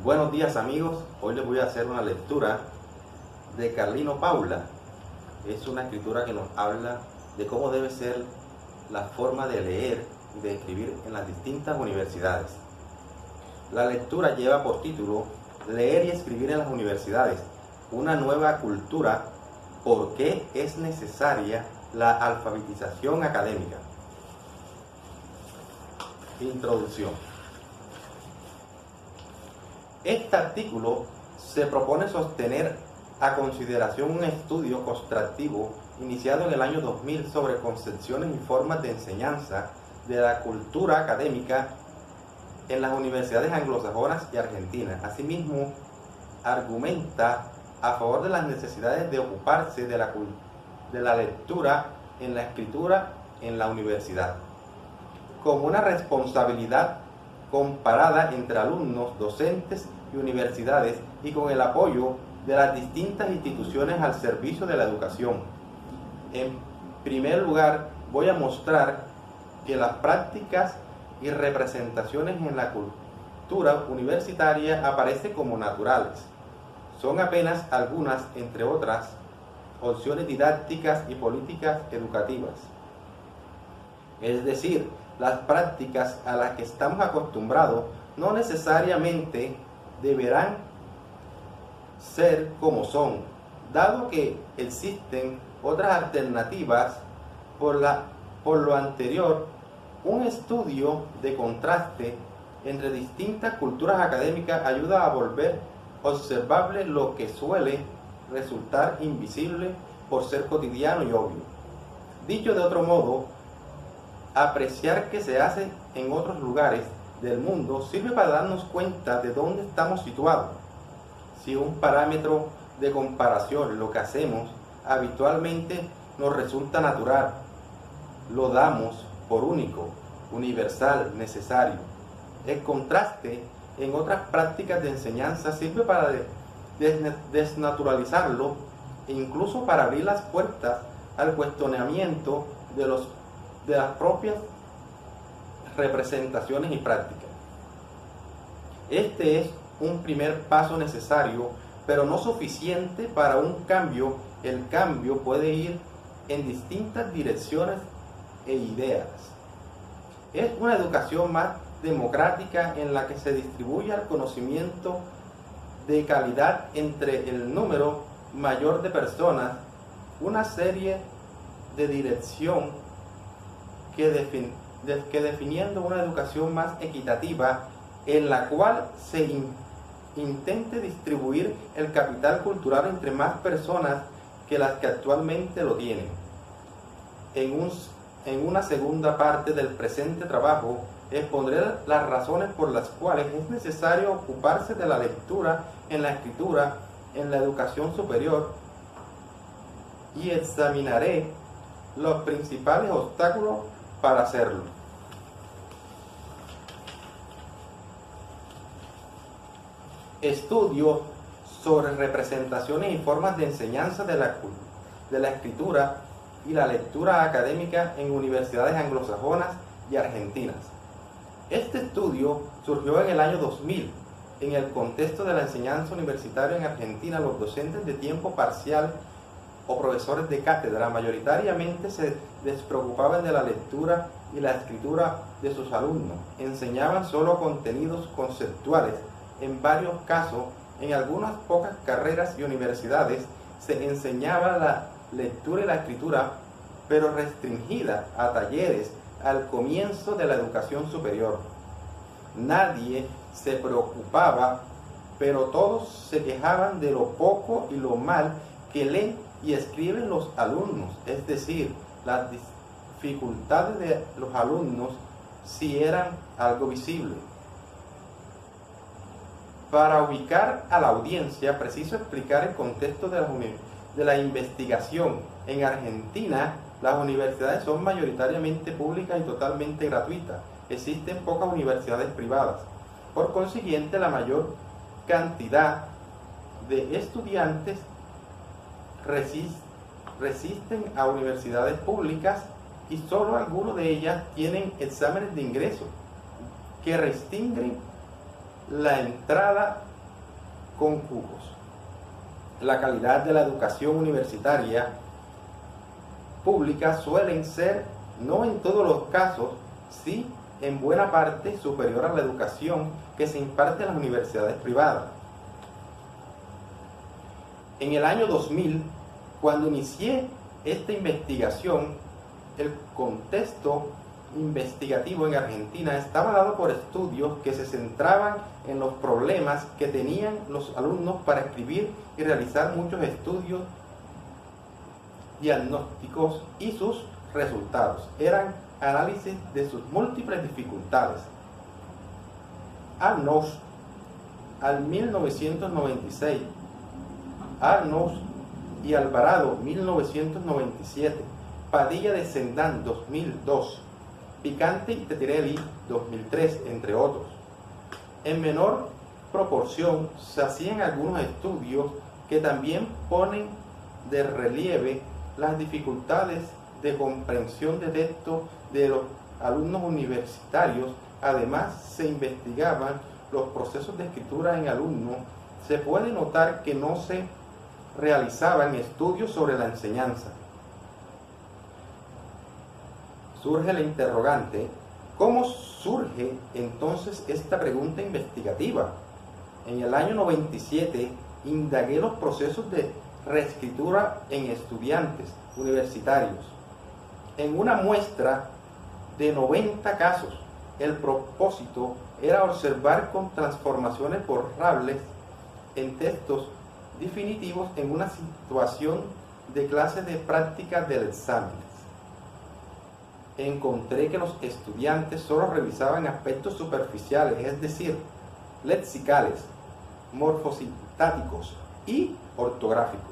Buenos días amigos, hoy les voy a hacer una lectura de Carlino Paula. Es una escritura que nos habla de cómo debe ser la forma de leer y de escribir en las distintas universidades. La lectura lleva por título Leer y escribir en las universidades, una nueva cultura, ¿por qué es necesaria la alfabetización académica? Introducción. Este artículo se propone sostener a consideración un estudio constructivo iniciado en el año 2000 sobre concepciones y formas de enseñanza de la cultura académica en las universidades anglosajonas y argentinas. Asimismo, argumenta a favor de las necesidades de ocuparse de la lectura en la escritura en la universidad, como una responsabilidad comparada entre alumnos, docentes y universidades, y con el apoyo de las distintas instituciones al servicio de la educación. En primer lugar, voy a mostrar que las prácticas y representaciones en la cultura universitaria aparecen como naturales. Son apenas algunas, entre otras, opciones didácticas y políticas educativas. Es decir, las prácticas a las que estamos acostumbrados no necesariamente deberán ser como son, dado que existen otras alternativas. Por lo anterior, un estudio de contraste entre distintas culturas académicas ayuda a volver observable lo que suele resultar invisible por ser cotidiano y obvio. Dicho de otro modo, apreciar qué se hace en otros lugares del mundo sirve para darnos cuenta de dónde estamos situados. Si un parámetro de comparación, lo que hacemos habitualmente nos resulta natural, lo damos por único, universal, necesario. El contraste en otras prácticas de enseñanza sirve para desnaturalizarlo e incluso para abrir las puertas al cuestionamiento de las propias representaciones y prácticas. Este es un primer paso necesario, pero no suficiente para un cambio. El cambio puede ir en distintas direcciones e ideas. Es una educación más democrática en la que se distribuye el conocimiento de calidad entre el número mayor de personas, una serie de dirección que definiendo una educación más equitativa en la cual se intente distribuir el capital cultural entre más personas que las que actualmente lo tienen. En una segunda parte del presente trabajo expondré las razones por las cuales es necesario ocuparse de la lectura en la escritura en la educación superior y examinaré los principales obstáculos para hacerlo. Estudio sobre representaciones y formas de enseñanza de la escritura y la lectura académica en universidades anglosajonas y argentinas. Este estudio surgió en el año 2000. En el contexto de la enseñanza universitaria en Argentina, los docentes de tiempo parcial o profesores de cátedra mayoritariamente se despreocupaban de la lectura y la escritura de sus alumnos. Enseñaban solo contenidos conceptuales. En varios casos, en algunas pocas carreras y universidades, se enseñaba la lectura y la escritura, pero restringida a talleres al comienzo de la educación superior. Nadie se preocupaba, pero todos se quejaban de lo poco y lo mal que leen y escriben los alumnos, es decir, las dificultades de los alumnos si eran algo visible. Para ubicar a la audiencia, preciso explicar el contexto de la investigación. En Argentina, las universidades son mayoritariamente públicas y totalmente gratuitas. Existen pocas universidades privadas. Por consiguiente, la mayor cantidad de estudiantes resisten a universidades públicas y solo algunas de ellas tienen exámenes de ingreso que restringen la entrada concubos. La calidad de la educación universitaria pública suelen ser, no en todos los casos, sí en buena parte superior a la educación que se imparte en las universidades privadas. En el año 2000, cuando inicié esta investigación, el contexto investigativo en Argentina estaba dado por estudios que se centraban en los problemas que tenían los alumnos para escribir y realizar muchos estudios diagnósticos, y sus resultados eran análisis de sus múltiples dificultades. Arnoux, al 1996, Arnoux y Alvarado, 1997, Padilla de Sendán, 2002, Picante y Tetirelli, 2003, entre otros. En menor proporción se hacían algunos estudios que también ponen de relieve las dificultades de comprensión de texto de los alumnos universitarios. Además, se investigaban los procesos de escritura en alumnos. Se puede notar que no se realizaban estudios sobre la enseñanza. Surge la interrogante: ¿cómo surge entonces esta pregunta investigativa? En el año 97 indagué los procesos de reescritura en estudiantes universitarios. En una muestra de 90 casos, el propósito era observar con transformaciones borrables en textos definitivos en una situación de clase de práctica del examen. Encontré que los estudiantes solo revisaban aspectos superficiales, es decir, lexicales, morfosintácticos y ortográficos.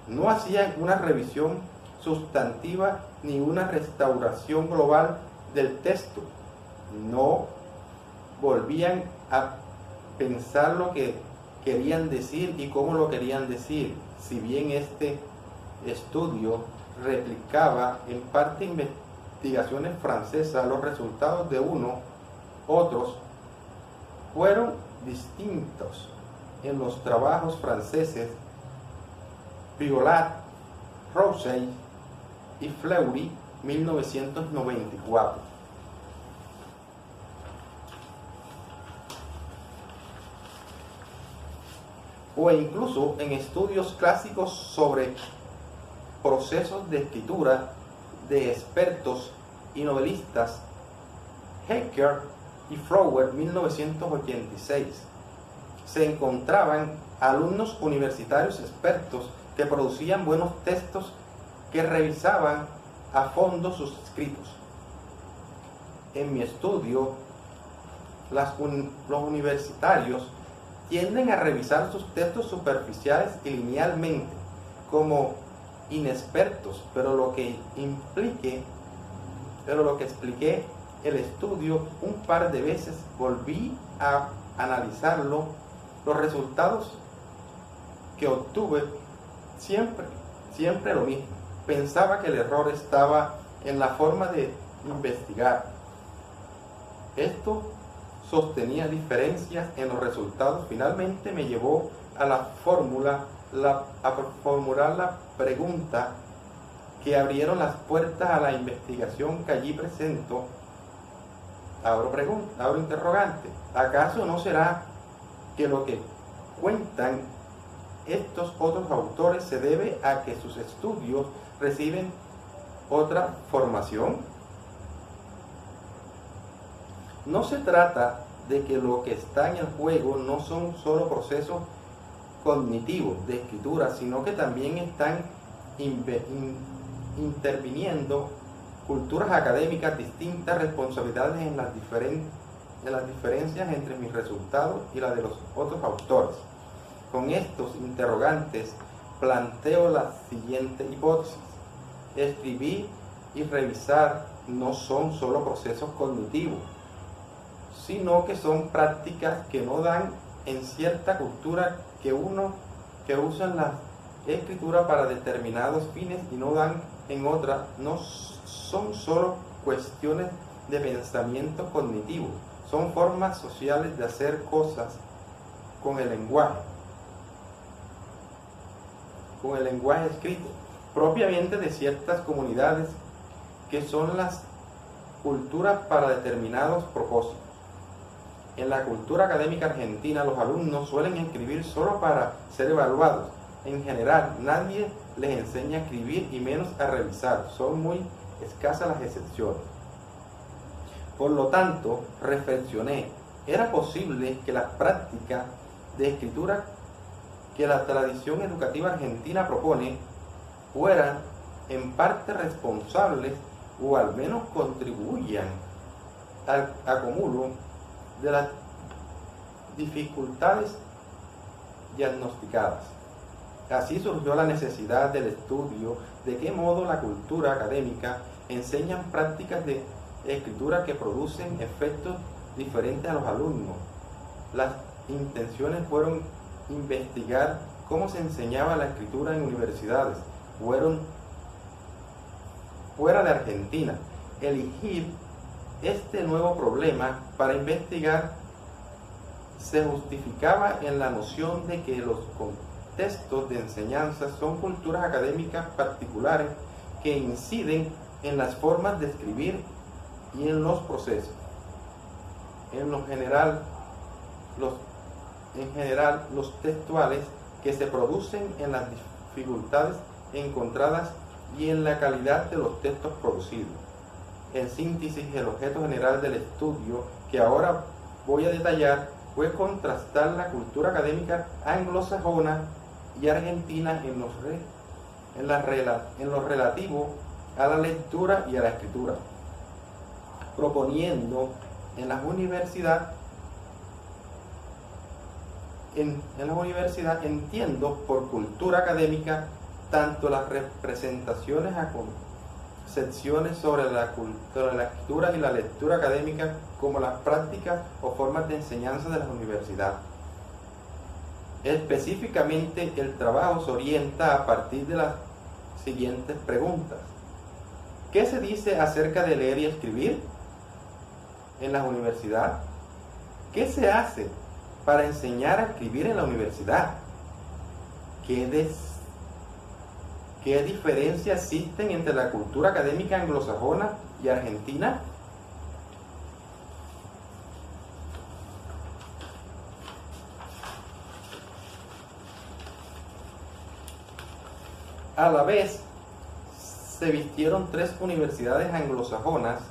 No hacían una revisión sustantiva ni una restauración global del texto. No volvían a pensar lo que querían decir y cómo lo querían decir. Si bien este estudio replicaba en parte investigaciones francesas, los resultados de otros fueron distintos. En los trabajos franceses, Violat, Rousseau y Fleury, 1994. O incluso en estudios clásicos sobre procesos de escritura de expertos y novelistas, Hecker y Frower, 1986, se encontraban alumnos universitarios expertos que producían buenos textos que revisaban a fondo sus escritos. En mi estudio, los universitarios tienden a revisar sus textos superficiales y linealmente, como inexpertos, pero lo que expliqué el estudio un par de veces, volví a analizarlo, los resultados que obtuve siempre lo mismo. Pensaba que el error estaba en la forma de investigar. Esto sostenía diferencias en los resultados. Finalmente me llevó a formular la pregunta que abrieron las puertas a la investigación que allí presento. Abro interrogante. ¿Acaso no será que lo que cuentan estos otros autores se debe a que sus estudios reciben otra formación? No se trata de que lo que está en el juego no son solo procesos cognitivos de escritura, sino que también están interviniendo culturas académicas distintas, responsabilidades en las diferencias entre mis resultados y las de los otros autores. Con estos interrogantes planteo la siguiente hipótesis: escribir y revisar no son solo procesos cognitivos, sino que son prácticas que no dan en cierta cultura que usan la escritura para determinados fines y no dan en otra. No son solo cuestiones de pensamiento cognitivo, son formas sociales de hacer cosas con el lenguaje. con el lenguaje escrito, propiamente de ciertas comunidades que son las culturas para determinados propósitos. En la cultura académica argentina, los alumnos suelen escribir solo para ser evaluados. En general, nadie les enseña a escribir y menos a revisar. Son muy escasas las excepciones. Por lo tanto, reflexioné, ¿era posible que las prácticas de escritura que la tradición educativa argentina propone fueran en parte responsables o al menos contribuyan al acúmulo de las dificultades diagnosticadas? Así surgió la necesidad del estudio de qué modo la cultura académica enseña prácticas de escritura que producen efectos diferentes a los alumnos. Las intenciones fueron investigar cómo se enseñaba la escritura en universidades fuera de Argentina. Elegir este nuevo problema para investigar se justificaba en la noción de que los contextos de enseñanza son culturas académicas particulares que inciden en las formas de escribir y en los procesos. En general, los textuales que se producen en las dificultades encontradas y en la calidad de los textos producidos. En síntesis, el objeto general del estudio que ahora voy a detallar fue contrastar la cultura académica anglosajona y argentina en lo relativo a la lectura y a la escritura, proponiendo en las universidades entiendo por cultura académica tanto las representaciones a concepciones sobre la escritura y la lectura académica como las prácticas o formas de enseñanza de las universidades. Específicamente, el trabajo se orienta a partir de las siguientes preguntas. ¿Qué se dice acerca de leer y escribir en las universidades? ¿Qué se hace para enseñar a escribir en la universidad? ¿Qué diferencias existen entre la cultura académica anglosajona y argentina? A la vez, se vistieron 3 universidades anglosajonas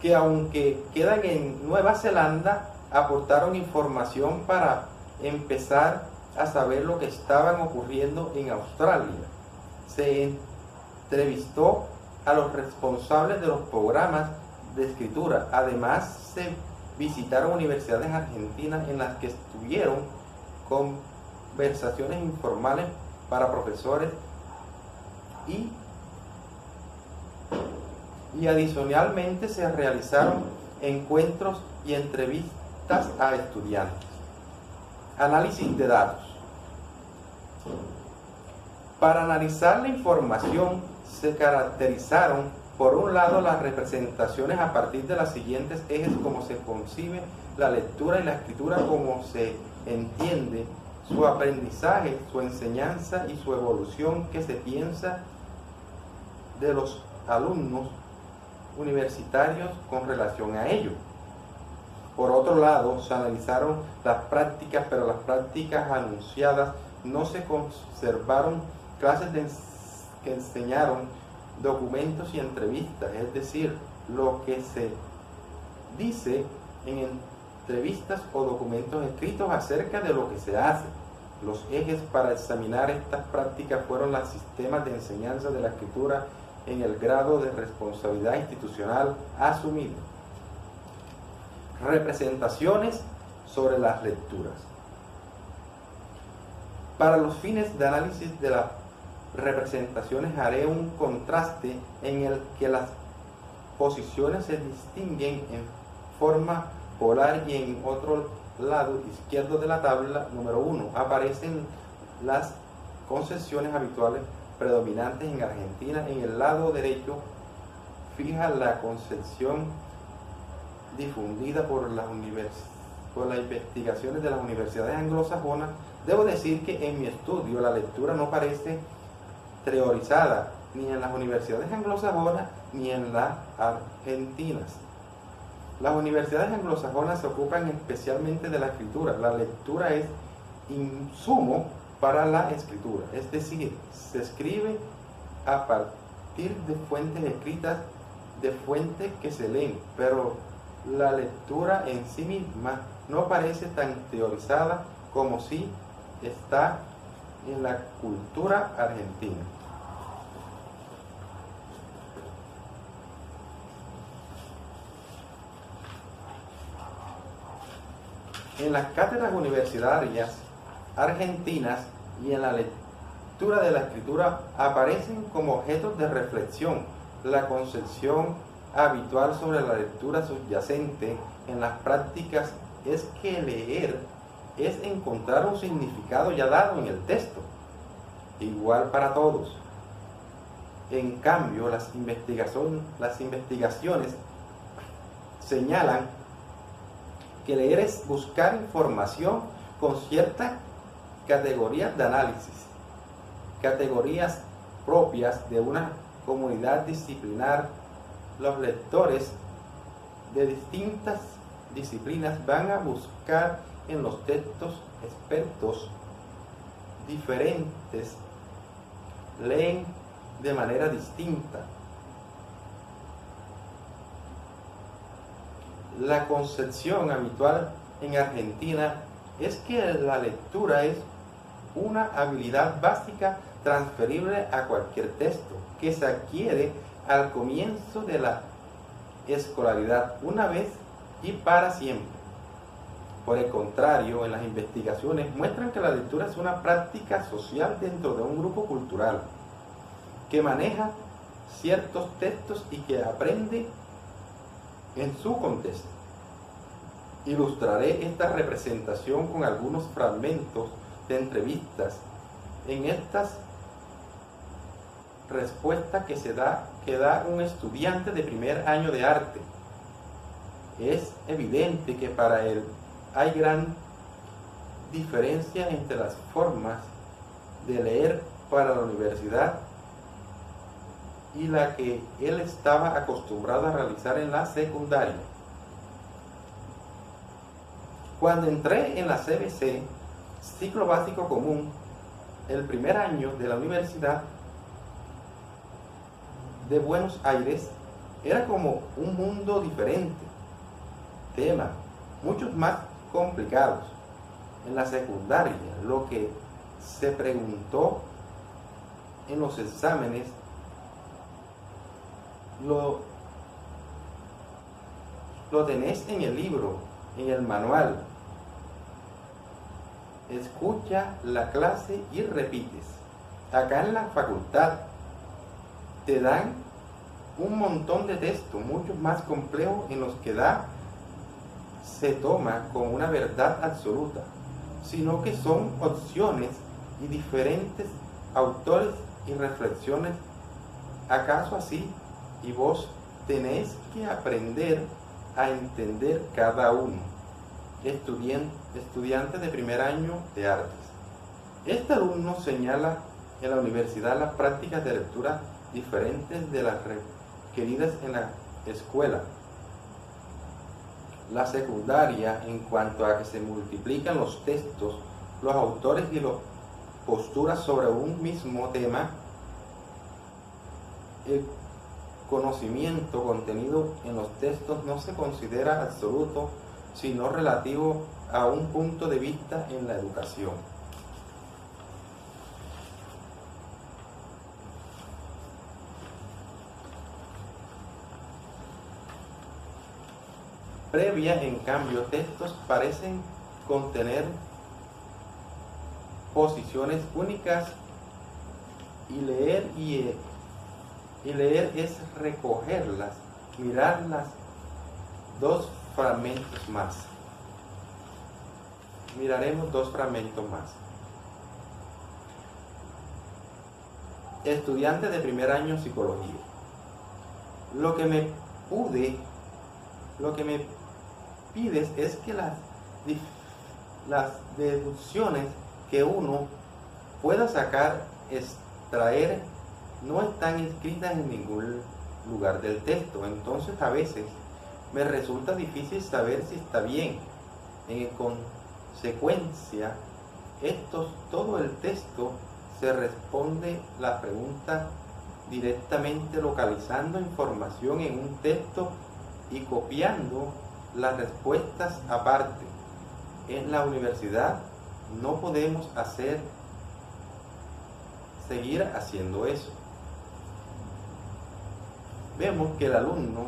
que, aunque quedan en Nueva Zelanda, aportaron información para empezar a saber lo que estaban ocurriendo en Australia. Se entrevistó a los responsables de los programas de escritura. Además, se visitaron universidades argentinas en las que estuvieron conversaciones informales para profesores y adicionalmente se realizaron encuentros y entrevistas a estudiantes. Análisis de datos. Para analizar la información se caracterizaron, por un lado, las representaciones a partir de los siguientes ejes: cómo se concibe la lectura y la escritura, cómo se entiende su aprendizaje, su enseñanza y su evolución, que se piensa de los alumnos universitarios con relación a ello. Por otro lado, se analizaron las prácticas, pero las prácticas anunciadas no se conservaron clases que enseñaron documentos y entrevistas, es decir, lo que se dice en entrevistas o documentos escritos acerca de lo que se hace. Los ejes para examinar estas prácticas fueron los sistemas de enseñanza de la escritura en el grado de responsabilidad institucional asumido. Representaciones sobre las lecturas. Para los fines de análisis de las representaciones haré un contraste en el que las posiciones se distinguen en forma polar y en otro lado izquierdo de la tabla número 1 aparecen las concepciones habituales predominantes en Argentina. En el lado derecho fija la concepción difundida por las por las investigaciones de las universidades anglosajonas, debo decir que en mi estudio la lectura no parece teorizada ni en las universidades anglosajonas ni en las argentinas. Las universidades anglosajonas se ocupan especialmente de la escritura. La lectura es insumo para la escritura, es decir, se escribe a partir de fuentes escritas, de fuentes que se leen, pero la lectura en sí misma no parece tan teorizada como si está en la cultura argentina. En las cátedras universitarias argentinas y en la lectura de la escritura aparecen como objetos de reflexión la concepción habitual sobre la lectura subyacente en las prácticas es que leer es encontrar un significado ya dado en el texto, igual para todos. En cambio, las investigaciones señalan que leer es buscar información con ciertas categorías de análisis, categorías propias de una comunidad disciplinar. Los lectores de distintas disciplinas van a buscar en los textos expertos diferentes, leen de manera distinta. La concepción habitual en Argentina es que la lectura es una habilidad básica transferible a cualquier texto que se adquiere al comienzo de la escolaridad una vez y para siempre. Por el contrario, en las investigaciones muestran que la lectura es una práctica social dentro de un grupo cultural que maneja ciertos textos y que aprende en su contexto. Ilustraré esta representación con algunos fragmentos de entrevistas en estas respuestas que da un estudiante de primer año de arte. Es evidente que para él hay gran diferencia entre las formas de leer para la universidad y la que él estaba acostumbrado a realizar en la secundaria. Cuando entré en la CBC, ciclo básico común, el primer año de la Universidad de Buenos Aires, era como un mundo diferente, temas muchos más complicados. En la secundaria, lo que se preguntó en los exámenes lo tenés en el libro, en el manual. Escucha la clase y repites. Acá en la facultad te dan un montón de textos, mucho más complejos, en los que se toma como una verdad absoluta, sino que son opciones y diferentes autores y reflexiones. ¿Acaso así? Y vos tenés que aprender a entender cada uno. Estudiante de primer año de artes. Este alumno señala en la universidad las prácticas de lectura diferentes de las requeridas en la escuela. La secundaria, en cuanto a que se multiplican los textos, los autores y las posturas sobre un mismo tema, el conocimiento contenido en los textos no se considera absoluto, sino relativo a un punto de vista en la educación. Previa, en cambio, textos parecen contener posiciones únicas y leer es recogerlas, mirarlas. Dos fragmentos más. Miraremos dos fragmentos más. Estudiante de primer año psicología. Lo que me pides es que las las deducciones que uno pueda sacar, extraer, no están escritas en ningún lugar del texto. Entonces a veces me resulta difícil saber si está bien. En consecuencia, todo el texto se responde la pregunta directamente localizando información en un texto y copiando las respuestas aparte. En la universidad no podemos seguir haciendo eso. Vemos que el alumno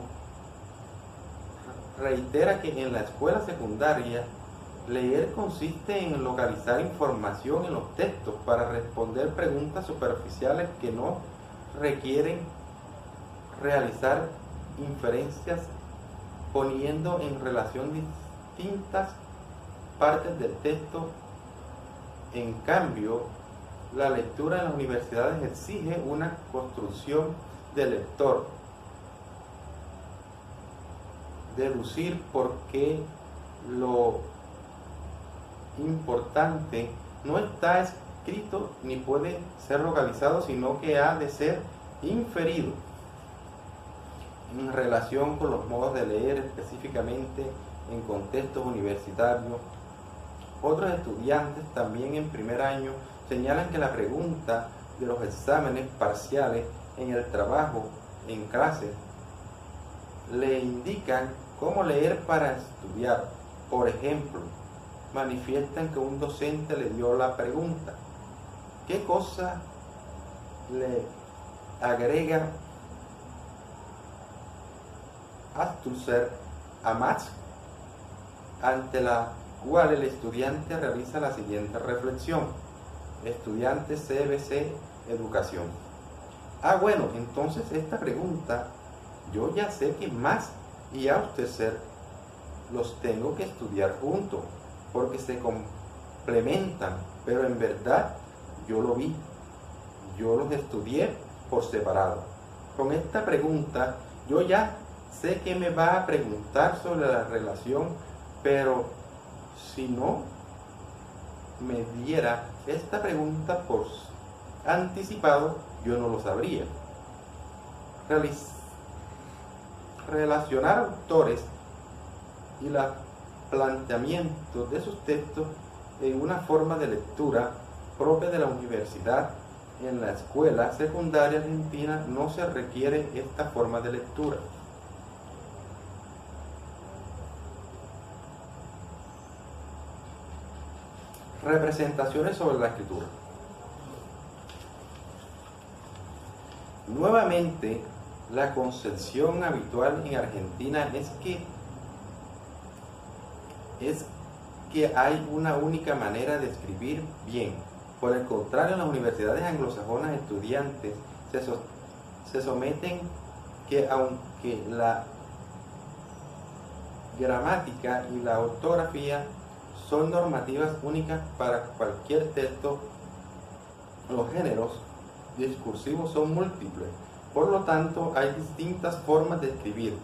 reitera que en la escuela secundaria leer consiste en localizar información en los textos para responder preguntas superficiales que no requieren realizar inferencias poniendo en relación distintas partes del texto. En cambio, la lectura en las universidades exige una construcción del lector, deducir por qué lo importante no está escrito ni puede ser localizado, sino que ha de ser inferido en relación con los modos de leer, específicamente en contextos universitarios. Otros estudiantes también en primer año señalan que la pregunta de los exámenes parciales en el trabajo, en clase, le indican cómo leer para estudiar. Por ejemplo, manifiestan que un docente le dio la pregunta: ¿qué cosa le agrega Althusser a Marx? Ante la cual el estudiante realiza la siguiente reflexión. Estudiante CBC Educación. Bueno, entonces esta pregunta yo ya sé que Marx y Althusser los tengo que estudiar juntos porque se complementan, pero en verdad yo lo vi, yo los estudié por separado. Con esta pregunta yo ya sé que me va a preguntar sobre la relación, pero si no me diera esta pregunta por anticipado, yo no lo sabría. Relacionar autores y los planteamientos de sus textos en una forma de lectura propia de la universidad. En la escuela secundaria argentina no se requiere esta forma de lectura. Representaciones sobre la escritura. Nuevamente, la concepción habitual en Argentina es que hay una única manera de escribir bien. Por el contrario, en las universidades anglosajonas estudiantes se someten que aunque la gramática y la ortografía son normativas únicas para cualquier texto, los géneros discursivos son múltiples. Por lo tanto, hay distintas formas de escribir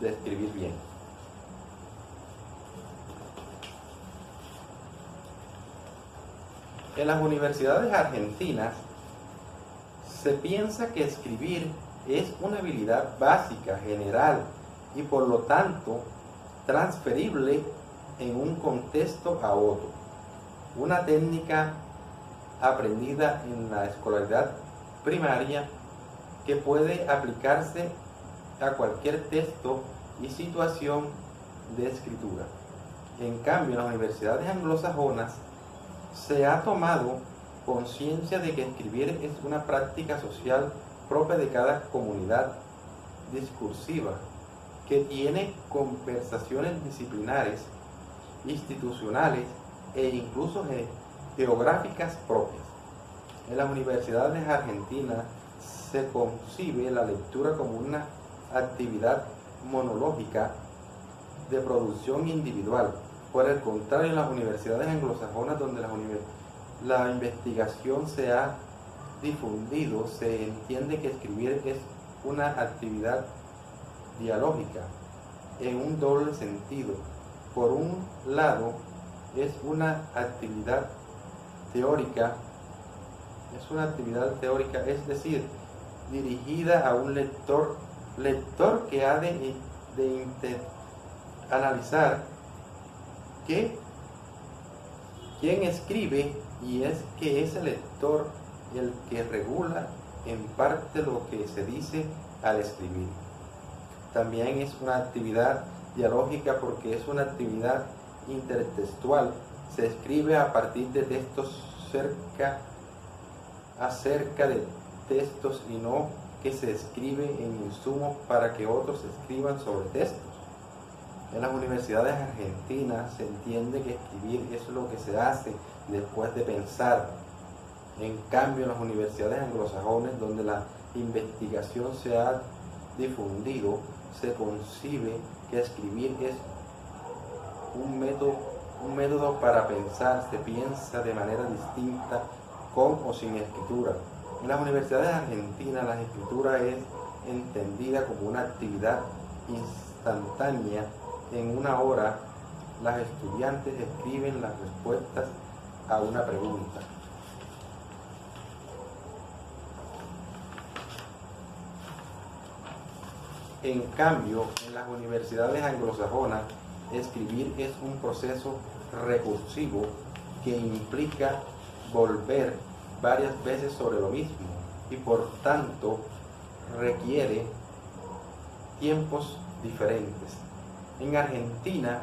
bien. En las universidades argentinas se piensa que escribir es una habilidad básica, general y por lo tanto transferible en un contexto a otro. Una técnica aprendida en la escolaridad primaria que puede aplicarse a cualquier texto y situación de escritura. En cambio, en las universidades anglosajonas se ha tomado conciencia de que escribir es una práctica social propia de cada comunidad discursiva que tiene conversaciones disciplinares, institucionales e incluso geográficas propias. En las universidades argentinas se concibe la lectura como una actividad monológica de producción individual. Por el contrario, en las universidades anglosajonas, donde la investigación se ha difundido, se entiende que escribir es una actividad dialógica en un doble sentido. por un lado, es una actividad teórica, es decir, dirigida a un lector que ha de analizar quién escribe, y es que es el lector el que regula en parte lo que se dice al escribir. También es una actividad dialógica porque es una actividad intertextual. Se escribe a partir de textos acerca de textos y no que se escribe en insumos para que otros escriban sobre textos. En las universidades argentinas se entiende que escribir es lo que se hace después de pensar. En cambio, en las universidades anglosajonas, donde la investigación se ha difundido, se concibe que escribir es un método para pensar. Se piensa de manera distinta con o sin escritura. En las universidades argentinas, la escritura es entendida como una actividad instantánea. En una hora, los estudiantes escriben las respuestas a una pregunta. En cambio, en las universidades anglosajonas, escribir es un proceso recursivo que implica volver varias veces sobre lo mismo y por tanto requiere tiempos diferentes. En Argentina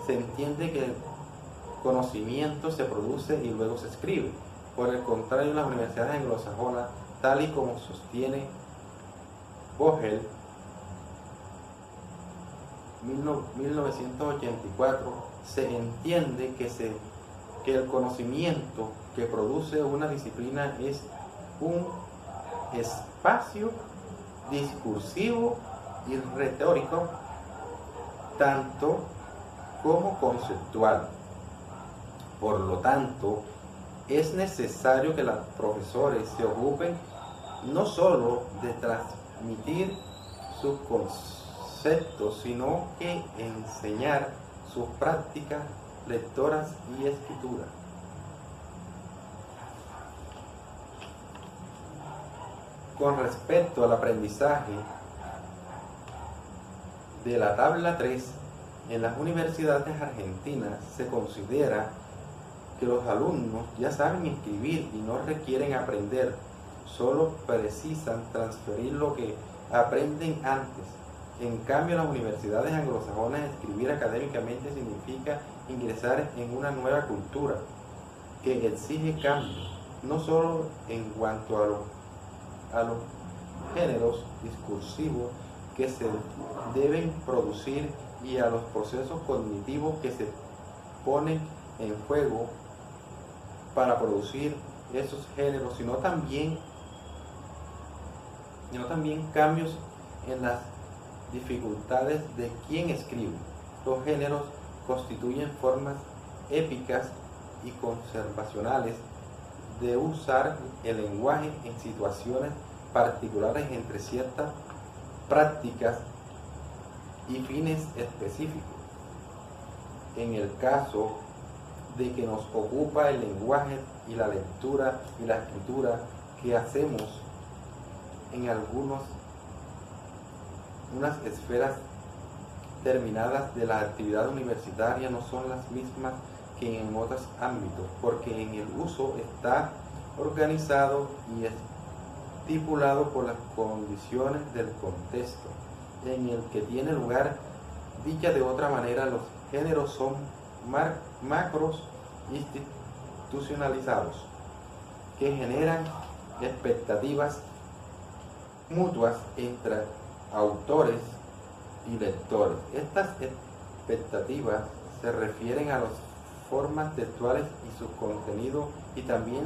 se entiende que el conocimiento se produce y luego se escribe. Por el contrario, en las universidades anglosajonas, tal y como sostiene Vogel, 1984, se entiende que el conocimiento que produce una disciplina es un espacio discursivo y retórico, tanto como conceptual. Por lo tanto, es necesario que los profesores se ocupen no solo de transmitir sus conceptos, sino que enseñar sus prácticas lectoras y escritura. Con respecto al aprendizaje de la tabla 3, en las universidades argentinas se considera que los alumnos ya saben escribir y no requieren aprender, solo precisan transferir lo que aprenden antes. En cambio, en las universidades anglosajonas, escribir académicamente significa ingresar en una nueva cultura que exige cambios, no solo en cuanto a los géneros discursivos que se deben producir y a los procesos cognitivos que se ponen en juego para producir esos géneros, sino también cambios en las dificultades de quien escribe. Los géneros constituyen formas épicas y conservacionales de usar el lenguaje en situaciones particulares entre ciertas prácticas y fines específicos. En el caso de que nos ocupa el lenguaje y la lectura y la escritura que hacemos en unas esferas terminadas de la actividad universitaria no son las mismas que en otros ámbitos, porque en el uso está organizado y estipulado por las condiciones del contexto en el que tiene lugar. Dicha de otra manera, los géneros son macros institucionalizados que generan expectativas mutuas entre autores y lectores. Estas expectativas se refieren a las formas textuales y sus contenidos, y también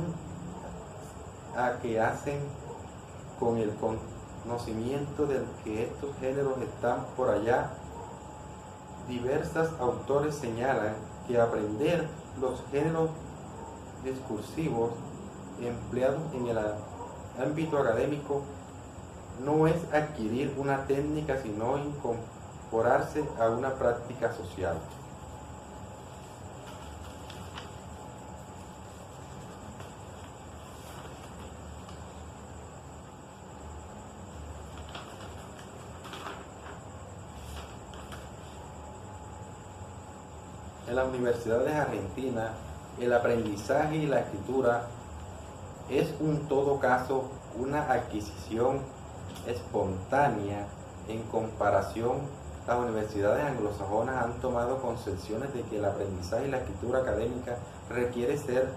a qué hacen con el conocimiento del que estos géneros están por allá. Diversos autores señalan que aprender los géneros discursivos empleados en el ámbito académico no es adquirir una técnica, sino incorporarse a una práctica social. En las universidades argentinas, el aprendizaje y la escritura es en todo caso una adquisición espontánea. En comparación, las universidades anglosajonas han tomado concepciones de que el aprendizaje y la escritura académica requiere ser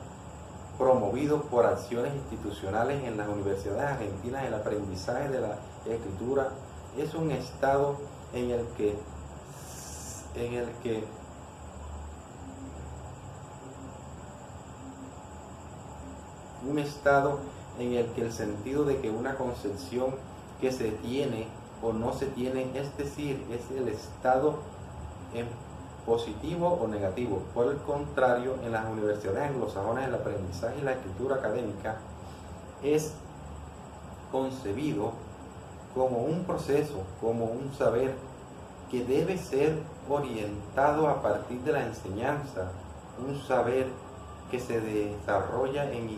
promovido por acciones institucionales. En las universidades argentinas, el aprendizaje de la escritura es un estado en el que el sentido de que una concepción que se tiene o no se tiene, es decir, es el estado en positivo o negativo. Por el contrario, en las universidades anglosajonas el aprendizaje y la escritura académica es concebido como un proceso, como un saber que debe ser orientado a partir de la enseñanza, un saber que se desarrolla en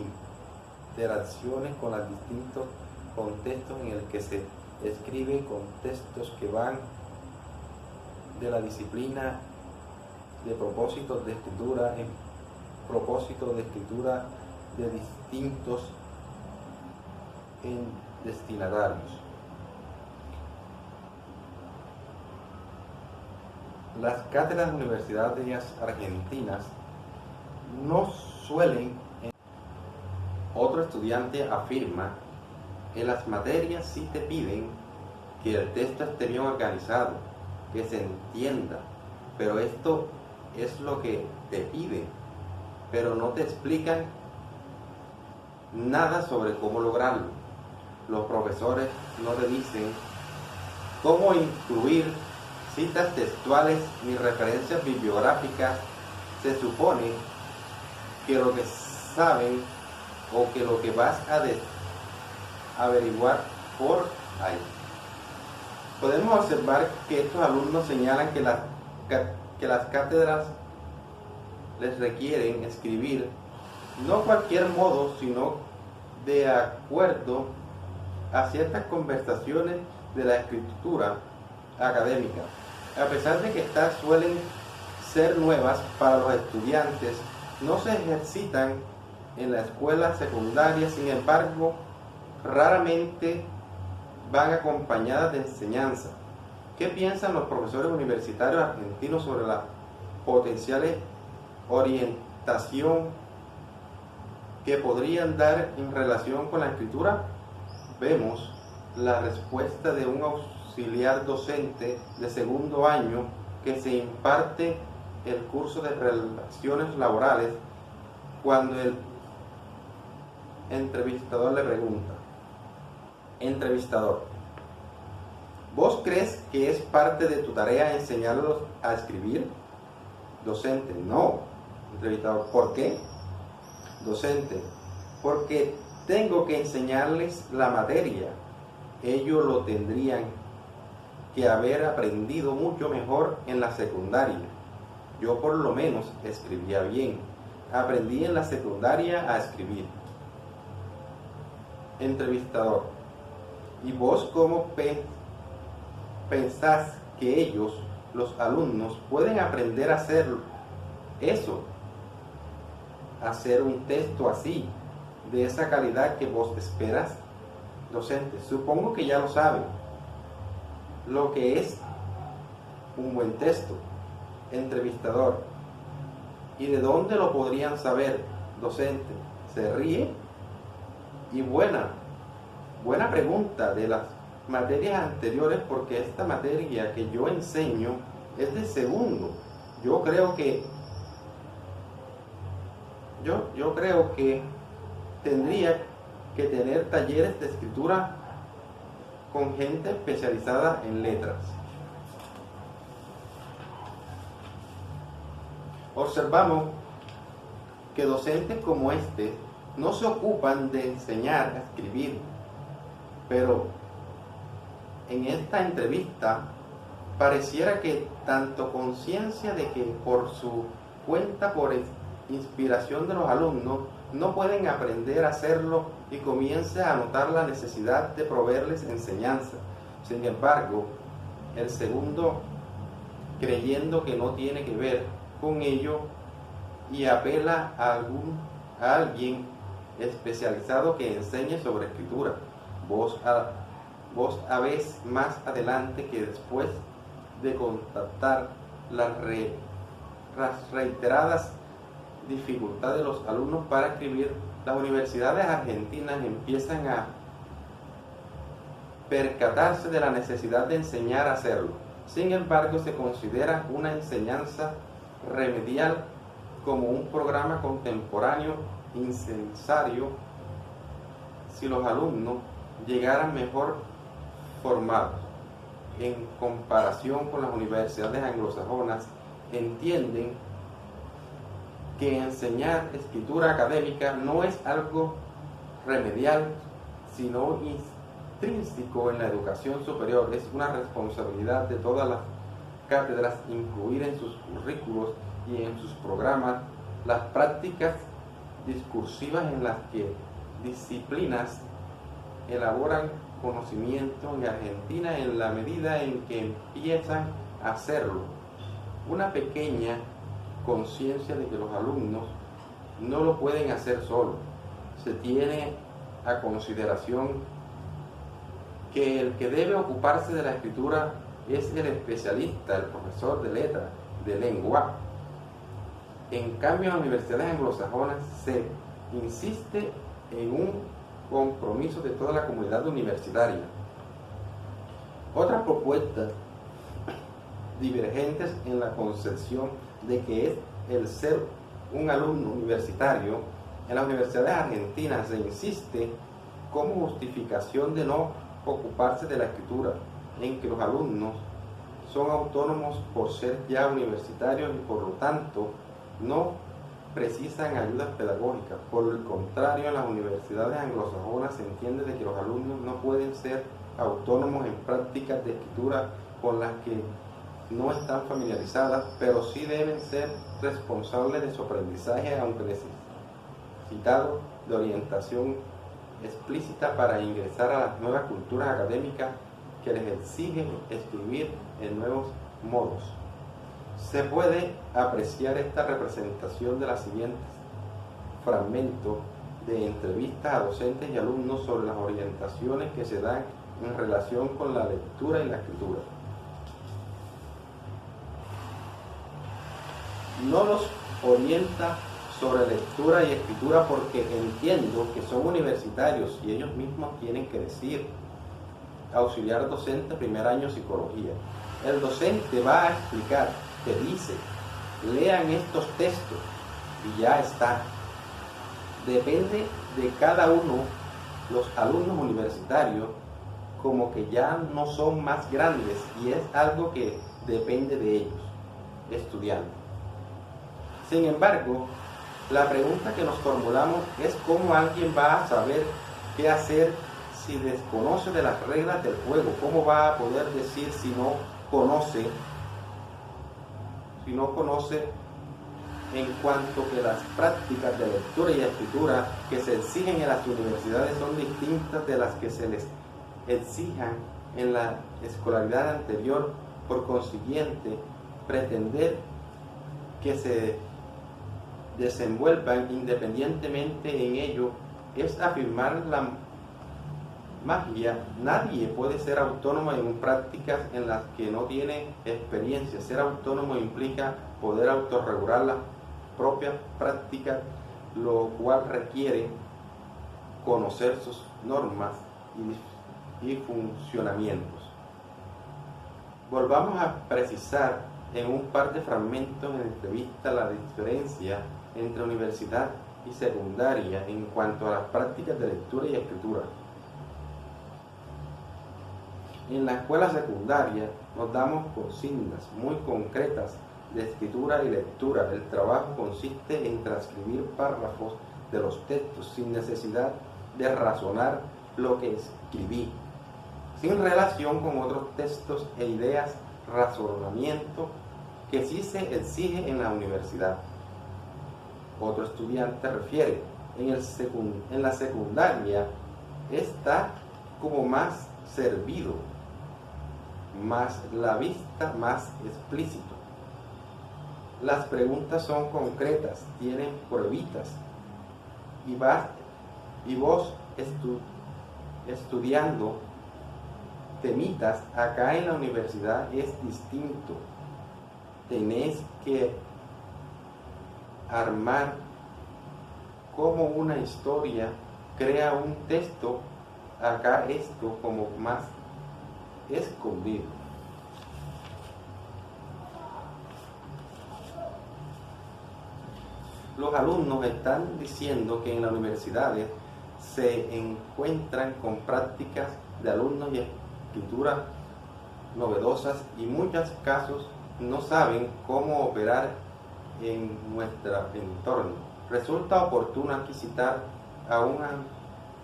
interacciones con los distintos contextos en el que se escribe, contextos que van de la disciplina de propósitos de escritura en propósitos de escritura de distintos destinatarios. Las cátedras universitarias argentinas no suelen. Otro estudiante afirma que las materias sí te piden que el texto esté bien organizado, que se entienda, pero esto es lo que te pide, pero no te explican nada sobre cómo lograrlo. Los profesores no te dicen cómo incluir citas textuales ni referencias bibliográficas. Se supone que lo que saben o que lo que vas a averiguar por ahí. Podemos observar que estos alumnos señalan que las cátedras les requieren escribir no cualquier modo, sino de acuerdo a ciertas conversaciones de la escritura académica. A pesar de que estas suelen ser nuevas para los estudiantes, no se ejercitan en la escuela secundaria. Sin embargo, raramente van acompañadas de enseñanza. ¿Qué piensan los profesores universitarios argentinos sobre la potencial orientación que podrían dar en relación con la escritura? Vemos la respuesta de un auxiliar docente de segundo año que se imparte el curso de relaciones laborales, cuando el entrevistador le pregunta: entrevistador, ¿vos crees que es parte de tu tarea enseñarlos a escribir? Docente: no. Entrevistador: ¿por qué? Docente: porque tengo que enseñarles la materia. Ellos lo tendrían que haber aprendido mucho mejor en la secundaria. Yo por lo menos escribía bien. Aprendí en la secundaria a escribir. Entrevistador: ¿y vos cómo pensás que ellos, los alumnos, pueden aprender a hacer eso? Hacer un texto así, de esa calidad que vos esperas. Docente: supongo que ya lo saben lo que es un buen texto. Entrevistador: ¿y de dónde lo podrían saber? Docente: se ríe. Y buena pregunta de las materias anteriores, porque esta materia que yo enseño es de segundo. Yo creo que tendría que tener talleres de escritura con gente especializada en letras. Observamos que docentes como este no se ocupan de enseñar a escribir, pero en esta entrevista pareciera que tanto conciencia de que por su cuenta, por inspiración de los alumnos, no pueden aprender a hacerlo, y comienza a notar la necesidad de proveerles enseñanza. Sin embargo, el segundo, creyendo que no tiene que ver, con ello y apela a alguien especializado que enseñe sobre escritura. Vos a vez más adelante que después de contactar las reiteradas dificultades de los alumnos para escribir, las universidades argentinas empiezan a percatarse de la necesidad de enseñar a hacerlo. Sin embargo, se considera una enseñanza remedial como un programa contemporáneo incensario si los alumnos llegaran mejor formados. En comparación con las universidades anglosajonas, entienden que enseñar escritura académica no es algo remedial, sino intrínseco en la educación superior. Es una responsabilidad de todas las cátedras incluir en sus currículos y en sus programas las prácticas discursivas en las que disciplinas elaboran conocimiento en Argentina en la medida en que empiezan a hacerlo. Una pequeña conciencia de que los alumnos no lo pueden hacer solos. Se tiene a consideración que el que debe ocuparse de la escritura es el especialista, el profesor de letras, de lengua. En cambio, en las universidades anglosajonas se insiste en un compromiso de toda la comunidad universitaria. Otras propuestas divergentes en la concepción de que es el ser un alumno universitario. En las universidades argentinas se insiste como justificación de no ocuparse de la escritura, en que los alumnos son autónomos por ser ya universitarios y por lo tanto no precisan ayudas pedagógicas. Por el contrario, en las universidades anglosajonas se entiende de que los alumnos no pueden ser autónomos en prácticas de escritura con las que no están familiarizadas, pero sí deben ser responsables de su aprendizaje, aunque necesitado de orientación explícita para ingresar a las nuevas culturas académicas que les exigen escribir en nuevos modos. Se puede apreciar esta representación de los siguientes fragmentos de entrevistas a docentes y alumnos sobre las orientaciones que se dan en relación con la lectura y la escritura. No los orienta sobre lectura y escritura porque entiendo que son universitarios y ellos mismos tienen que decir. Auxiliar docente, primer año psicología. El docente va a explicar, te dice, lean estos textos y ya está. Depende de cada uno, los alumnos universitarios, como que ya no son más grandes y es algo que depende de ellos, estudiantes. Sin embargo, la pregunta que nos formulamos es cómo alguien va a saber qué hacer si desconoce de las reglas del juego. ¿Cómo va a poder decir si no conoce en cuanto que las prácticas de lectura y escritura que se exigen en las universidades son distintas de las que se les exijan en la escolaridad anterior? Por consiguiente, pretender que se desenvuelvan independientemente en ello es afirmar la magia. Nadie puede ser autónomo en prácticas en las que no tiene experiencia. Ser autónomo implica poder autorregular las propias prácticas, lo cual requiere conocer sus normas y funcionamientos. Volvamos a precisar en un par de fragmentos en entrevista la diferencia entre universidad y secundaria en cuanto a las prácticas de lectura y escritura. En la escuela secundaria nos damos consignas muy concretas de escritura y lectura. El trabajo consiste en transcribir párrafos de los textos sin necesidad de razonar lo que escribí, sin relación con otros textos e ideas, razonamiento que sí se exige en la universidad. Otro estudiante refiere, en la secundaria está como más servido, más la vista, más explícito. Las preguntas son concretas, tienen pruebitas. Y vos estudiando temitas acá en la universidad es distinto. Tenés que armar como una historia, crea un texto, acá esto como más escondido. Los alumnos están diciendo que en las universidades se encuentran con prácticas de alumnos y escrituras novedosas y en muchos casos no saben cómo operar en nuestro entorno. Resulta oportuno aquí citar a una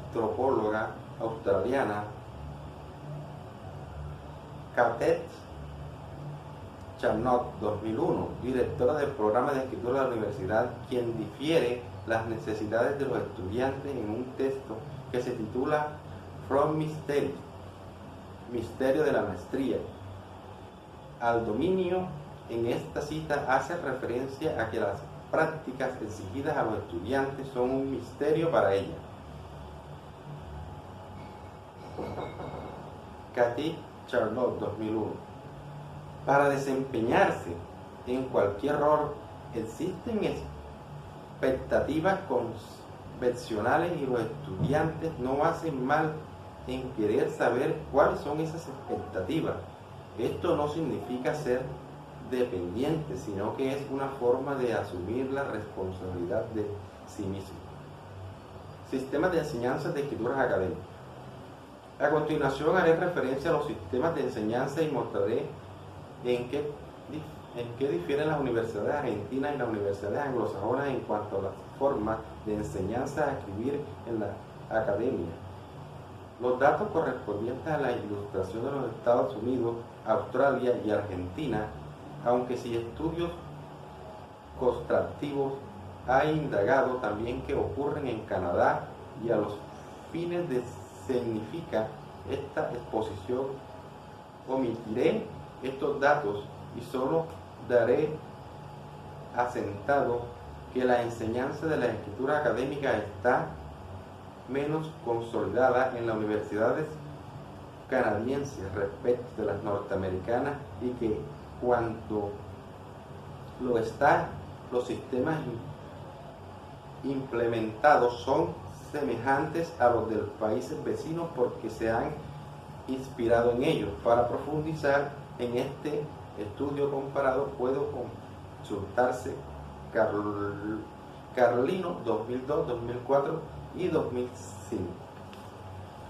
antropóloga australiana, Kate Charnock, 2001, directora del programa de escritura de la universidad, quien difiere las necesidades de los estudiantes en un texto que se titula From Mystery, Misterio de la Maestría, al dominio. En esta cita hace referencia a que las prácticas exigidas a los estudiantes son un misterio para ella. Cathy Charnock, 2001. Para desempeñarse en cualquier rol existen expectativas convencionales y los estudiantes no hacen mal en querer saber cuáles son esas expectativas. Esto no significa ser dependiente, sino que es una forma de asumir la responsabilidad de sí mismo. Sistemas de enseñanza de escrituras académicas. A continuación haré referencia a los sistemas de enseñanza y mostraré en qué difieren las universidades argentinas y las universidades anglosajonas en cuanto a las formas de enseñanza a escribir en la academia. Los datos correspondientes a la ilustración de los Estados Unidos, Australia y Argentina, aunque sin estudios constructivos, ha indagado también que ocurren en Canadá, y a los fines de significar esta exposición omitiré estos datos y solo daré asentado que la enseñanza de la escritura académica está menos consolidada en las universidades canadienses respecto de las norteamericanas, y que cuando lo está, los sistemas implementados son semejantes a los de los países vecinos porque se han inspirado en ellos. Para profundizar en este estudio comparado puedo consultarse Carlino 2002, 2004 y 2005.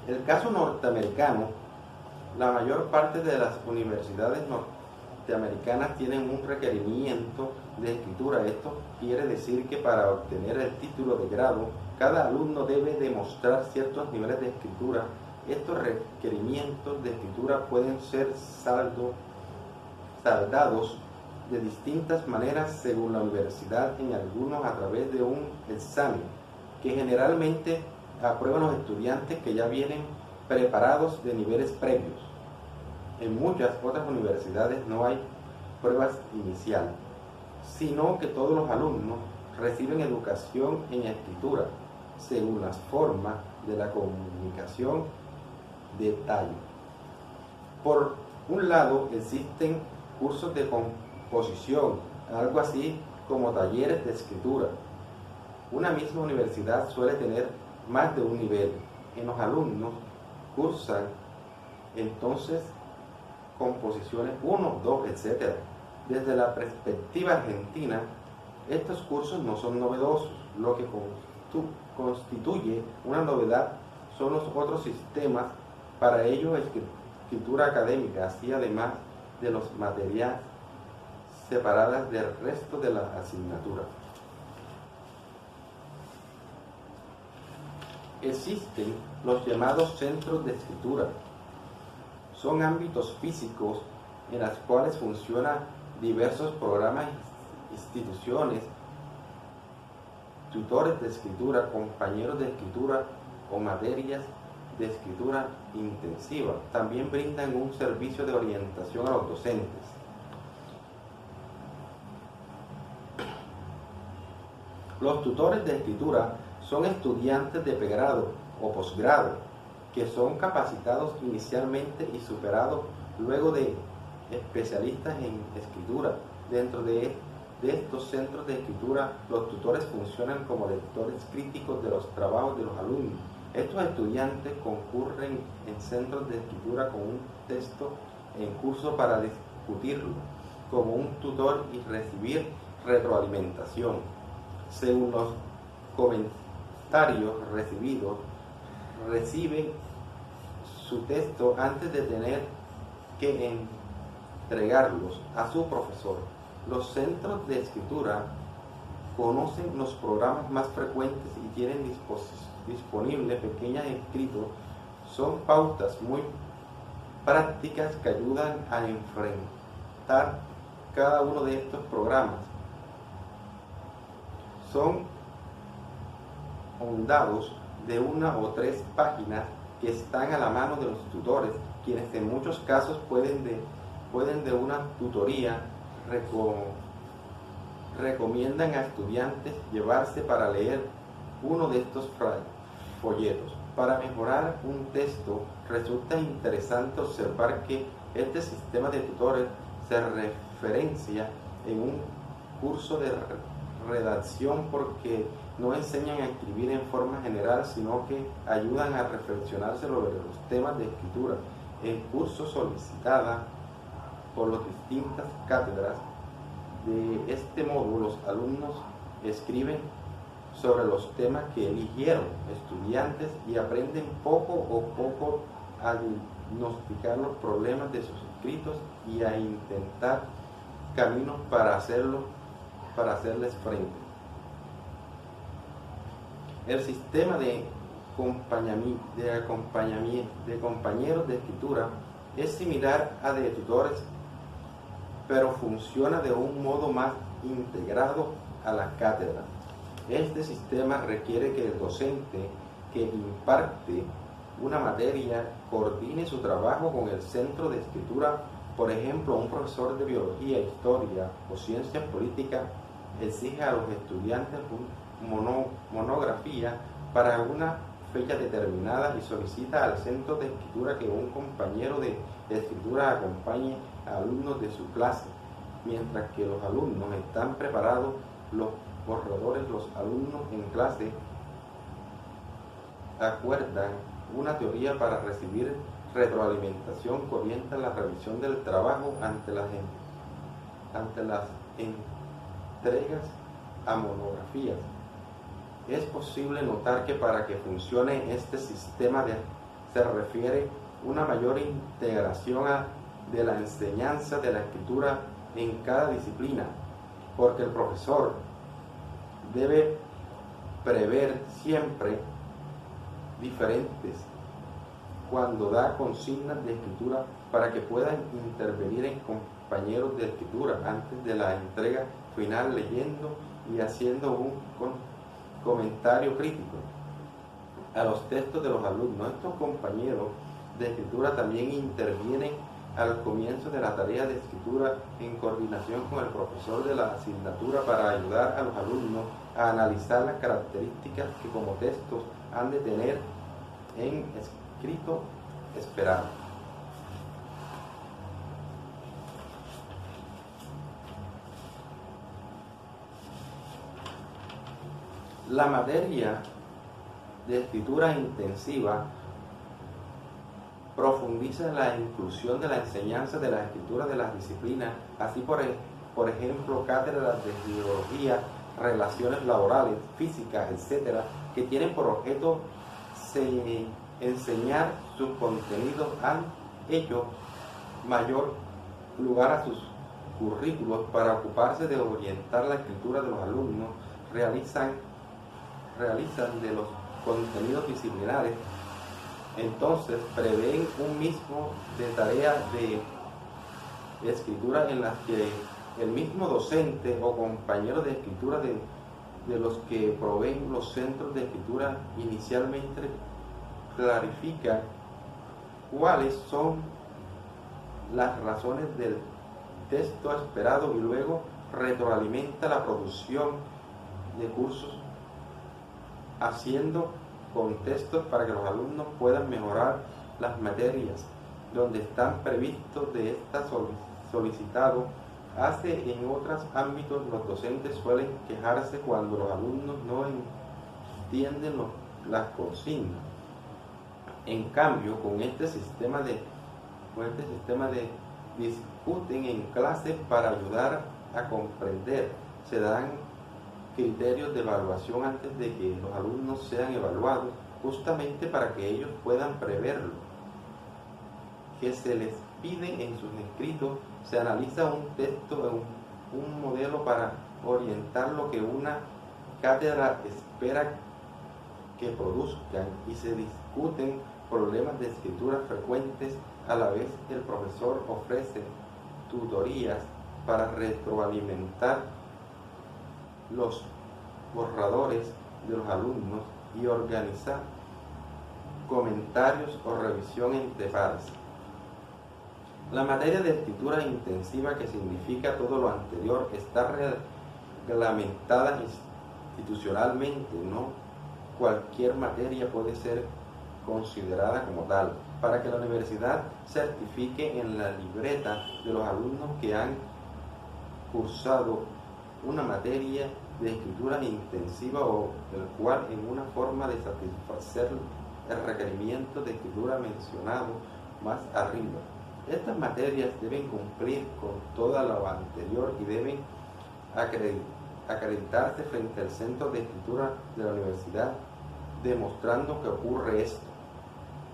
El caso norteamericano, la mayor parte de las universidades norteamericanas tienen un requerimiento de escritura. Esto quiere decir que para obtener el título de grado, cada alumno debe demostrar ciertos niveles de escritura. Estos requerimientos de escritura pueden ser saldados de distintas maneras según la universidad, en algunos a través de un examen que generalmente aprueban los estudiantes que ya vienen preparados de niveles previos. En muchas otras universidades no hay pruebas iniciales, sino que todos los alumnos reciben educación en escritura según las formas de la comunicación de tallo. Por un lado, existen cursos de composición, algo así como talleres de escritura. Una misma universidad suele tener más de un nivel. En los alumnos cursan entonces composiciones 1, 2, etc. Desde la perspectiva argentina, estos cursos no son novedosos. Lo que constituye una novedad son los otros sistemas. Para ello, escritura académica, así además de los materiales separadas del resto de la asignatura. Existen los llamados centros de escritura. Son ámbitos físicos en los cuales funcionan diversos programas, instituciones, tutores de escritura, compañeros de escritura o materias de escritura intensiva. También brindan un servicio de orientación a los docentes. Los tutores de escritura son estudiantes de pregrado o posgrado que son capacitados inicialmente y superados luego de especialistas en escritura. Dentro de estos centros de escritura, los tutores funcionan como lectores críticos de los trabajos de los alumnos. Estos estudiantes concurren en centros de escritura con un texto en curso para discutirlo como un tutor y recibir retroalimentación. Según los comentarios recibidos, reciben su texto antes de tener que entregarlos a su profesor. Los centros de escritura conocen los programas más frecuentes y tienen disponibles pequeños escritos. Son pautas muy prácticas que ayudan a enfrentar cada uno de estos programas. Son ondados de 1 o 3 páginas que están a la mano de los tutores, quienes en muchos casos pueden de una tutoría recomiendan a estudiantes llevarse para leer uno de estos folletos. Para mejorar un texto, resulta interesante observar que este sistema de tutores se referencia en un curso de redacción porque no enseñan a escribir en forma general, sino que ayudan a reflexionar sobre los temas de escritura. El curso solicitada por las distintas cátedras. De este modo, los alumnos escriben sobre los temas que eligieron estudiantes y aprenden poco a poco a diagnosticar los problemas de sus escritos y a intentar caminos para hacerles frente. El sistema de compañeros de escritura es similar a de tutores, pero funciona de un modo más integrado a la cátedra. Este sistema requiere que el docente que imparte una materia coordine su trabajo con el centro de escritura. Por ejemplo, un profesor de biología, historia o ciencias políticas exige a los estudiantes una monografía para una fecha determinada y solicita al centro de escritura que un compañero de escritura acompañe a alumnos de su clase. Mientras que los alumnos están preparados, los borradores, los alumnos en clase acuerdan una teoría para recibir retroalimentación que orienta la revisión del trabajo ante las entregas a monografías. Es posible notar que para que funcione este sistema se refiere una mayor integración de la enseñanza de la escritura en cada disciplina, porque el profesor debe prever siempre diferentes cuando da consignas de escritura para que puedan intervenir en compañeros de escritura antes de la entrega final, leyendo y haciendo un comentario crítico a los textos de los alumnos. Estos compañeros de escritura también intervienen al comienzo de la tarea de escritura en coordinación con el profesor de la asignatura para ayudar a los alumnos a analizar las características que como textos han de tener en escrito esperado. La materia de escritura intensiva profundiza en la inclusión de la enseñanza de la escritura de las disciplinas, así por ejemplo, cátedras de biología, relaciones laborales, física, etcétera, que tienen por objeto enseñar sus contenidos. Han hecho mayor lugar a sus currículos para ocuparse de orientar la escritura de los alumnos, realizan de los contenidos disciplinares. Entonces prevén un mismo de tareas de escritura en las que el mismo docente o compañero de escritura de los que proveen los centros de escritura inicialmente clarifica cuáles son las razones del texto esperado y luego retroalimenta la producción de cursos, haciendo contextos para que los alumnos puedan mejorar las materias donde están previstos de esta solicitado. Hace en otros ámbitos los docentes suelen quejarse cuando los alumnos no entienden las consignas. En cambio, con este sistema de discuten en clase para ayudar a comprender. Se dan criterios de evaluación antes de que los alumnos sean evaluados, justamente para que ellos puedan preverlo. Que se les pide en sus escritos, se analiza un texto, un modelo para orientar lo que una cátedra espera que produzcan, y se discuten problemas de escritura frecuentes. A la vez, el profesor ofrece tutorías para retroalimentar los borradores de los alumnos y organizar comentarios o revisión entre pares. La materia de escritura intensiva, que significa todo lo anterior, está reglamentada institucionalmente. No cualquier materia puede ser considerada como tal. Para que la universidad certifique en la libreta de los alumnos que han cursado una materia de escritura intensiva, o el cual en una forma de satisfacer el requerimiento de escritura mencionado más arriba. Estas materias deben cumplir con todo lo anterior y deben acreditarse frente al Centro de Escritura de la universidad, demostrando que ocurre esto.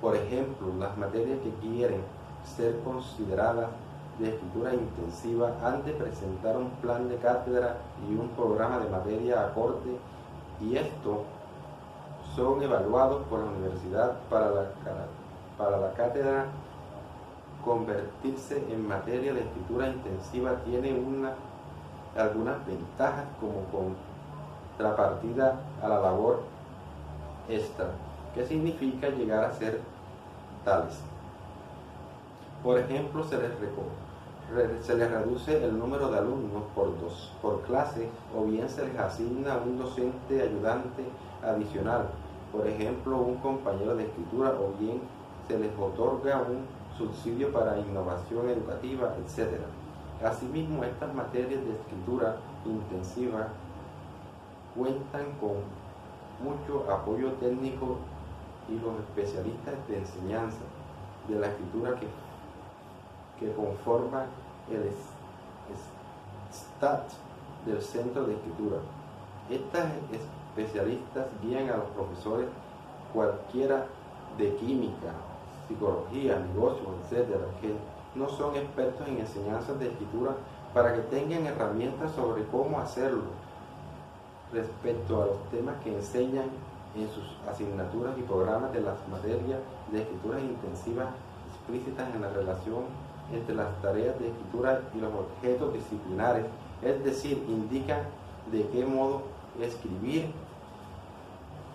Por ejemplo, las materias que quieren ser consideradas de escritura intensiva han de presentar un plan de cátedra y un programa de materia acorde, y estos son evaluados por la universidad. Para la cátedra convertirse en materia de escritura intensiva tiene algunas ventajas como contrapartida a la labor extra, que significa llegar a ser tales. Por ejemplo, se les reduce el número de alumnos por clase, o bien se les asigna un docente ayudante adicional, por ejemplo un compañero de escritura, o bien se les otorga un subsidio para innovación educativa, etc. Asimismo, estas materias de escritura intensiva cuentan con mucho apoyo técnico, y los especialistas de enseñanza de la escritura que conforman el staff del Centro de Escritura. Estas especialistas guían a los profesores cualquiera de química, psicología, negocios, etcétera, que no son expertos en enseñanzas de escritura, para que tengan herramientas sobre cómo hacerlo respecto a los temas que enseñan en sus asignaturas y programas de las materias de escritura intensiva, explícitas en la relación entre las tareas de escritura y los objetos disciplinares, es decir, indican de qué modo escribir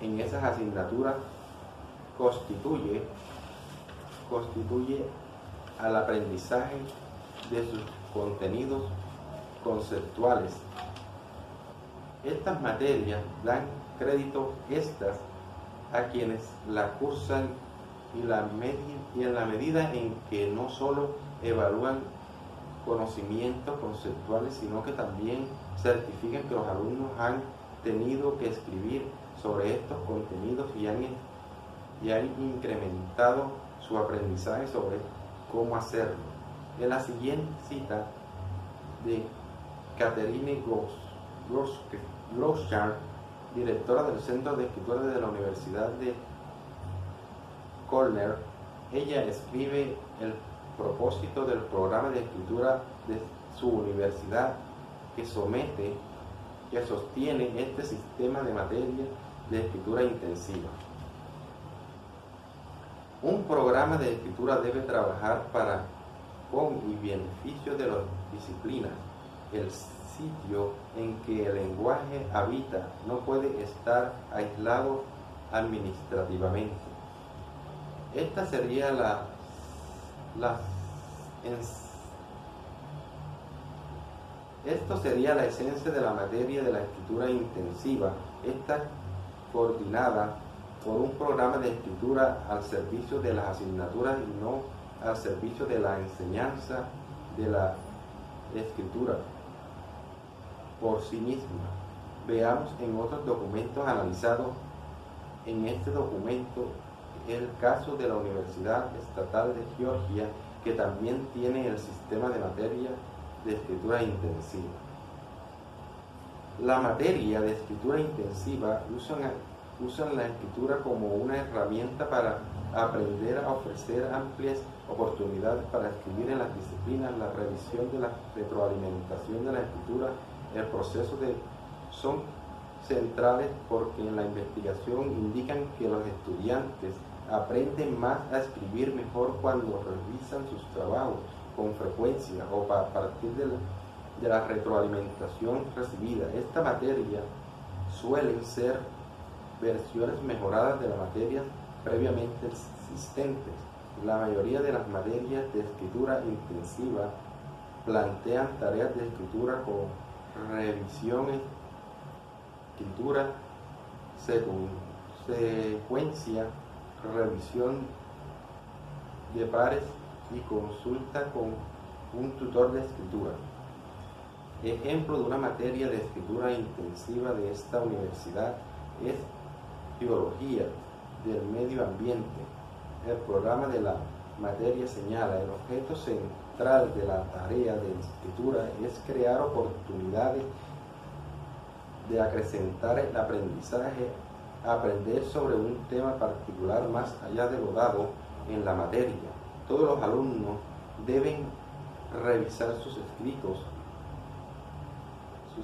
en esas asignaturas constituye al aprendizaje de sus contenidos conceptuales. Estas materias dan crédito extras a quienes la cursan, y en la medida en que no solo evalúan conocimientos conceptuales, sino que también certifican que los alumnos han tenido que escribir sobre estos contenidos y han incrementado su aprendizaje sobre cómo hacerlo. En la siguiente cita de Catherine Groschardt, directora del Centro de Escritura de la Universidad de Cornell, ella escribe el propósito del programa de escritura de su universidad, que sostiene este sistema de materia de escritura intensiva. Un programa de escritura debe trabajar con y beneficio de las disciplinas. El sitio en que el lenguaje habita no puede estar aislado administrativamente. Esta sería Esto sería la esencia de la materia de la escritura intensiva, esta coordinada por un programa de escritura al servicio de las asignaturas y no al servicio de la enseñanza de la escritura por sí misma. Veamos en otros documentos analizados en este documento el caso de la Universidad Estatal de Georgia, que también tiene el sistema de materia de escritura intensiva. La materia de escritura intensiva usan la escritura como una herramienta para aprender a ofrecer amplias oportunidades para escribir en las disciplinas. La revisión de la retroalimentación de la escritura, el proceso son centrales porque en la investigación indican que los estudiantes aprenden más a escribir mejor cuando revisan sus trabajos con frecuencia o a partir de la retroalimentación recibida. Esta materia suelen ser versiones mejoradas de las materias previamente existentes. La mayoría de las materias de escritura intensiva plantean tareas de escritura con revisión, escritura, secuencia, revisión de pares y consulta con un tutor de escritura. Ejemplo de una materia de escritura intensiva de esta universidad es Geología del Medio Ambiente. El programa de la materia señala: el objeto central de la tarea de escritura es crear oportunidades de acrecentar el aprendizaje, aprender sobre un tema particular más allá de lo dado en la materia. Todos los alumnos deben revisar sus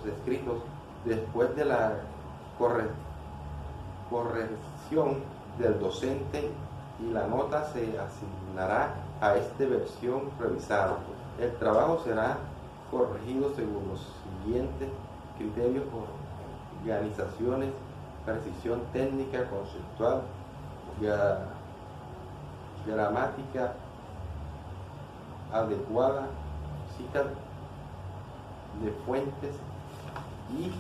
escritos después de la corrección del docente, y la nota se asignará a esta versión revisada. El trabajo será corregido según los siguientes criterios: organizaciones, precisión técnica, conceptual, gramática adecuada, cita de fuentes y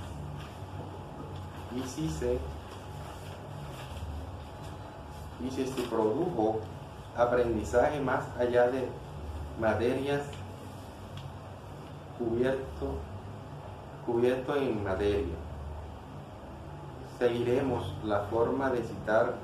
si se produjo aprendizaje más allá de materias cubierto en materia. Seguiremos la forma de citar